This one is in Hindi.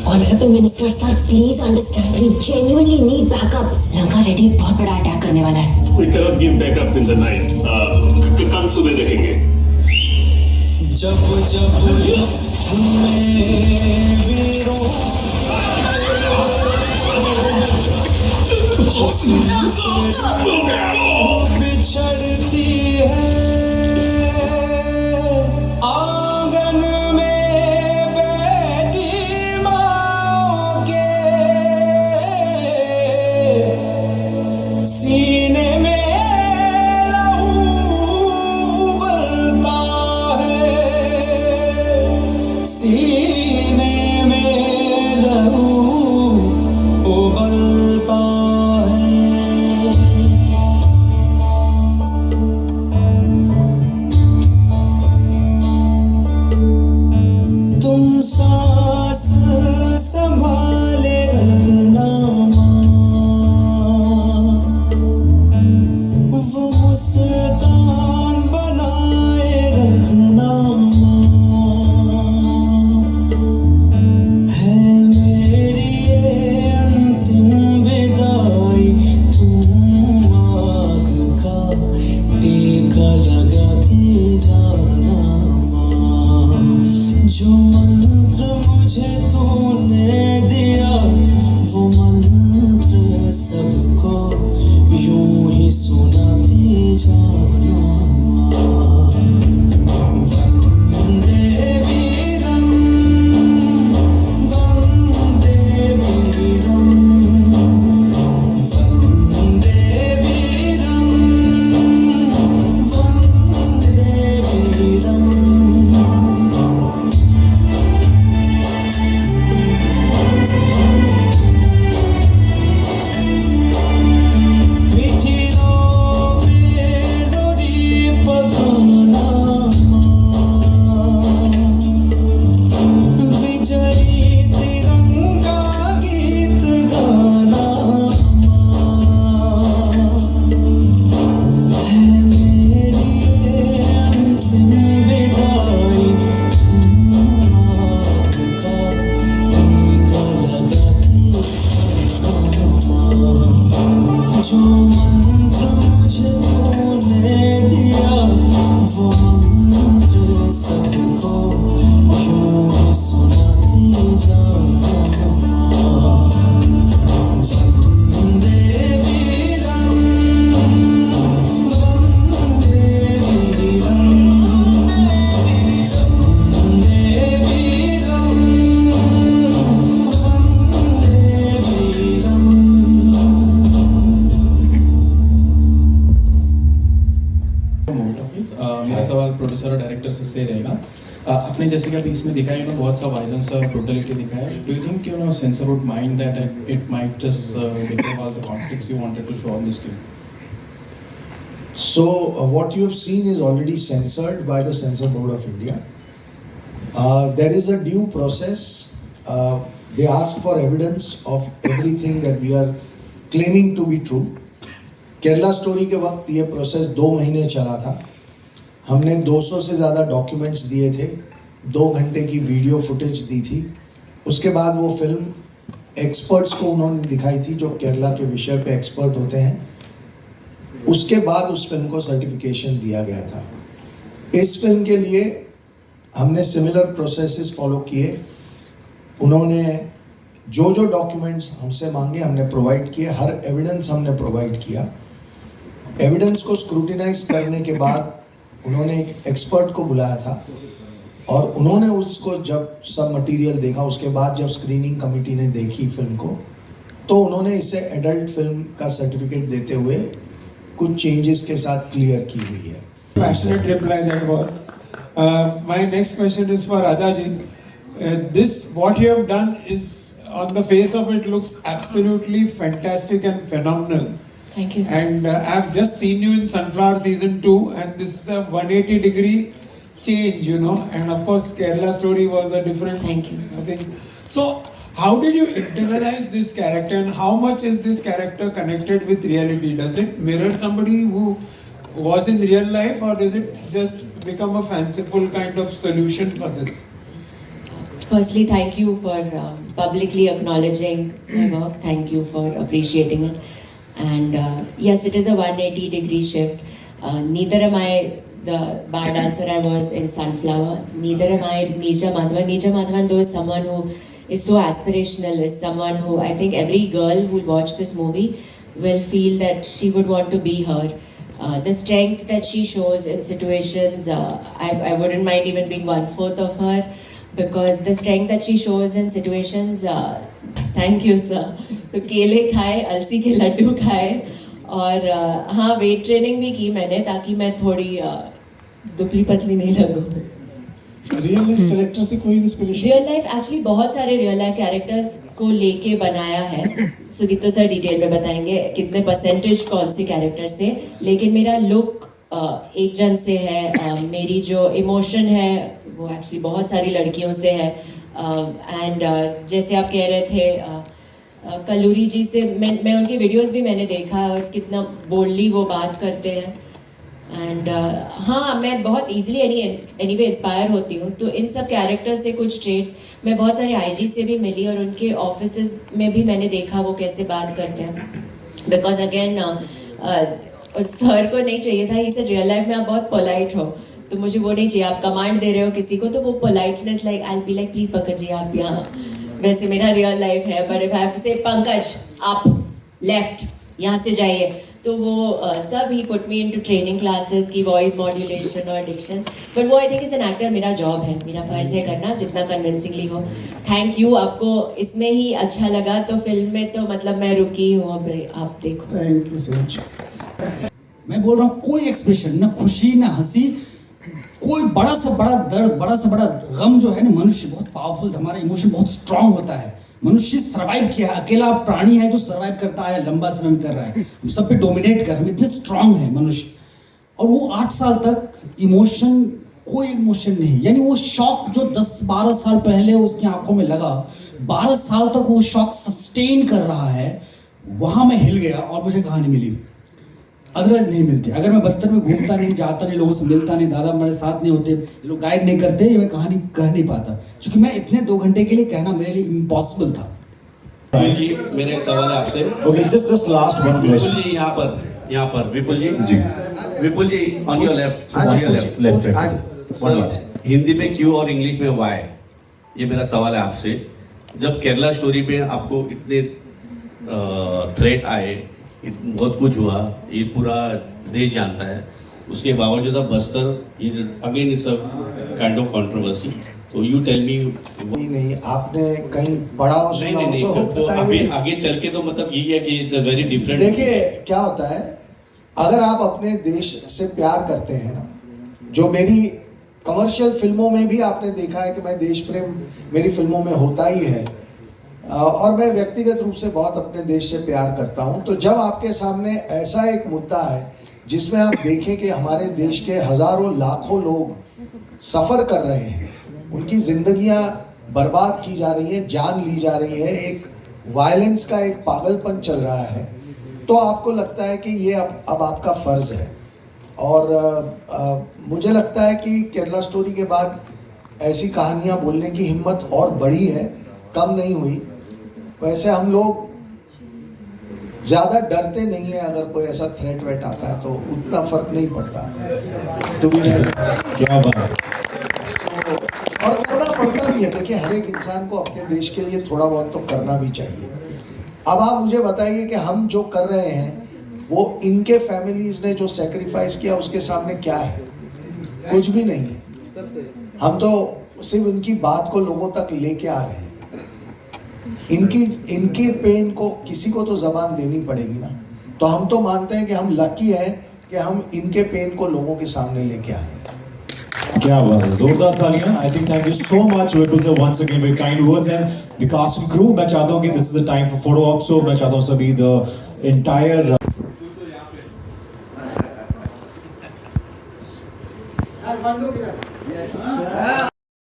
Honorable Minister sir, please understand, we genuinely need backup. Lanka Reddy बहुत बड़ा अटैक करने वाला है. We cannot give backup in the night. कल सुबह देखेंगे. जब जब बिछड़ती है आंगन में बेटी माँ के सीने में लहू उबलता है, सीने में लहू उबलता है. तुम सांस संभाले रखना माँ, वो मुस्कान बनाए रखना माँ, है मेरी ये अंतिम विदाई. तुम आग का टीका लगाते जाना माँ, जो मंत्र मुझे तूने दिया वो मंत्र सबको यूं ही सुनाती जाना माँ. वंदे वीरम, वंदे वीरम, वंदे वीरम, वंदे वीरम. मिठिलो बेलोरी पधाना विजयी तिरंगा गीत गाना है मेरी ये अंतिम विदाई. तुम आग का टीका लगाती जो मंत्र मुझे तूने दिया वो मंत्र सबको यूं ही सुनाती जाना. वंदे वीरम, वंदे वीरम, वंदे वीरम, वंदे वीरम. मेरा सवाल प्रोड्यूसर और डायरेक्टर से रहेगा. आपने जैसे कि अभी इसमें दिखाया बहुत सा वायलेंस और ब्रूटलिटी दिखाया. Do you think censor would mind that it might just remove all the conflicts you wanted to show on this film? So, what you have seen is already censored by the Censor Board of India. There is a due process. They ask for evidence of everything that we are claiming to be true. Kerala story के वक्त ये प्रोसेस 2 महीने चला था. हमने 200 से ज़्यादा डॉक्यूमेंट्स दिए थे, 2 घंटे की वीडियो फुटेज दी थी. उसके बाद वो फिल्म एक्सपर्ट्स को उन्होंने दिखाई थी जो केरला के विषय पे एक्सपर्ट होते हैं. उसके बाद उस फिल्म को सर्टिफिकेशन दिया गया था. इस फिल्म के लिए हमने सिमिलर प्रोसेसेस फॉलो किए. उन्होंने जो जो डॉक्यूमेंट्स हमसे मांगे हमने प्रोवाइड किए, हर एविडेंस हमने प्रोवाइड किया. एविडेंस को स्क्रूटिनाइज करने के बाद उन्होंने एक एक्सपर्ट को बुलाया था और उन्होंने उसको जब सब मटेरियल देखा, उसके बाद जब स्क्रीनिंग कमेटी ने देखी फिल्म को, तो उन्होंने इसे एडल्ट फिल्म का सर्टिफिकेट देते हुए कुछ चेंजेस के साथ क्लियर की हुई है. Passionate reply that was. My next question is for Adaji. This what you have done is, on the face of it, looks absolutely fantastic and phenomenal. Thank you, sir. And I've just seen you in Sunflower season 2, and this is a 180-degree change, And of course, Kerala story was a different. Thank you, sir. thing. So, how did you internalize this character, and how much is this character connected with reality? Does it mirror somebody who was in real life, or does it just become a fanciful kind of solution for this? Firstly, thank you for publicly acknowledging my work. Thank you for appreciating it. And yes, it is a 180-degree shift. Neither am I the bar dancer I was in Sunflower. Neither am I Neerja Madhavan. Neerja Madhavan, though, is someone who is so aspirational, is someone who I think every girl who will watch this movie will feel that she would want to be her. The strength that she shows in situations, I wouldn't mind even being 1/4 of her, because the strength that she shows in situations, thank you sir. तो केले खाए, अलसी के लड्डू खाए, और हाँ वेट ट्रेनिंग भी की मैंने ताकि मैं थोड़ी दुबली पतली नहीं लगूँ. रियल लाइफ कैरेक्टर से कोई इंस्पिरेशन? रियल लाइफ एक्चुअली बहुत सारे रियल लाइफ कैरेक्टर्स को लेके बनाया है. सुदीप्तो सर डिटेल में बताएंगे कितने परसेंटेज कौन से कैरेक्टर से, लेकिन मेरा लुक एक जन से है. मेरी जो इमोशन है वो एक्चुअली बहुत सारी लड़कियों से है. एंड जैसे आप कह रहे थे कल्लूरी जी से, मैं उनकी वीडियोस भी मैंने देखा और कितना बोल्डली वो बात करते हैं. एंड हाँ, मैं बहुत इजीली एनीवे इंस्पायर होती हूँ. तो इन सब कैरेक्टर से कुछ ट्रेड्स मैं बहुत सारे आईजी से भी मिली और उनके ऑफिसेज में भी मैंने देखा वो कैसे बात करते हैं. बिकॉज अगेन सर को नहीं चाहिए था, इसे रियल लाइफ में आप बहुत पोलाइट हो, तो मुझे वो नहीं चाहिए. आप कमांड दे रहे हो किसी को तो वो politeness, like I be like please Pankaj ji आप यहाँ, वैसे मेरा रियल लाइफ है. But if I have to say Pankaj आप लेफ्ट यहाँ से जाइए, तो वो सब ही put me into training classes की वॉइस मॉड्यूलेशन और डिक्शन. बट वो I think is an actor, मेरा जॉब है, मेरा फर्ज है करना जितना कन्विंसिंगली हो. Thank you. आपको इसमें ही अच्छा लगा तो फिल्म में तो मतलब मैं रुकी हूँ. अब आप देखो. Thank you so much. मैं बोल रहा हूँ कोई एक्सप्रेशन, ना खुशी ना हंसी, कोई बड़ा से बड़ा दर्द, बड़ा से बड़ा गम जो है ना, मनुष्य बहुत पावरफुल, हमारा इमोशन बहुत स्ट्रांग होता है. मनुष्य सरवाइव किया है, अकेला प्राणी है जो सरवाइव करता है, लंबा समय कर रहा है, हम सब पे डोमिनेट कर, हम इतने स्ट्रांग है मनुष्य. और वो 8 साल तक इमोशन, कोई इमोशन नहीं. यानी वो शॉक जो 10-12 साल पहले उसकी आंखों में लगा, 12 साल तक वो शॉक सस्टेन कर रहा है. वहां मैं हिल गया और मुझे कहानी मिली, अदरवाइज नहीं मिलती. अगर मैं बस्तर में घूमता नहीं, जाता नहीं, लोगों से मिलता नहीं, दादा मेरे साथ नहीं होते, लोग गाइड नहीं करते, ये मैं कहानी कह नहीं पाता, क्योंकि मैं इतने 2 घंटे के लिए कहना मेरे लिए इम्पॉसिबल था. जी मेरा एक सवाल है आपसे. Okay, just last one Vipul question. जी यहाँ पर विपुल जी जी. Vipul ji on your left, on your left. Left. Hindi में क्यों और इंग्लिश में वाई, ये मेरा सवाल है आपसे. जब केरला स्टोरी में आपको इतने थ्रेट आए, बहुत कुछ हुआ, ये पूरा देश जानता है, उसके बावजूद अब बस्तर ये again is kind of controversy. तो यू टेल मी. नहीं, आपने कहीं पढ़ा हो, नहीं सुना नहीं हो तो तो बताइए. आगे चल के तो मतलब यही है कि इट्स वेरी डिफरेंट. देखिए क्या होता है, अगर आप अपने देश से प्यार करते हैं ना, जो मेरी कमर्शियल फिल्मों में भी आपने देखा है कि मैं देश प्रेम मेरी फिल्मों में होता ही है, और मैं व्यक्तिगत रूप से बहुत अपने देश से प्यार करता हूं. तो जब आपके सामने ऐसा एक मुद्दा है जिसमें आप देखें कि हमारे देश के हजारों लाखों लोग सफ़र कर रहे हैं, उनकी जिंदगियां बर्बाद की जा रही हैं, जान ली जा रही है, एक वायलेंस का एक पागलपन चल रहा है, तो आपको लगता है कि ये अब आपका फ़र्ज़ है. और मुझे लगता है कि केरला स्टोरी के बाद ऐसी कहानियां बोलने की हिम्मत और बढ़ी है, कम नहीं हुई. वैसे हम लोग ज़्यादा डरते नहीं है, अगर कोई ऐसा थ्रेट वेट आता है तो उतना फर्क नहीं पड़ता. तो क्या बात. और करना पड़ता भी है. देखिए हर एक इंसान को अपने देश के लिए थोड़ा बहुत तो करना भी चाहिए. अब आप मुझे बताइए कि हम जो कर रहे हैं वो इनके फैमिलीज ने जो सेक्रीफाइस किया उसके सामने क्या है? कुछ भी नहीं है. हम तो सिर्फ इनकी बात को लोगों तक लेके आ रहे हैं. इनकी पेन को किसी को तो जबान देनी पड़ेगी ना. तो हम तो मानते हैं कि हम लकी हैं कि हम इनके पेन को लोगों के सामने लेके आ रहे हैं. क्या बात है, जोरदार तालियां. I think thank you so much Vipul sir once again for kind words and the cast and crew. मैं चाहता हूं कि this is a time for photo op, so मैं चाहता हूं सभी द entire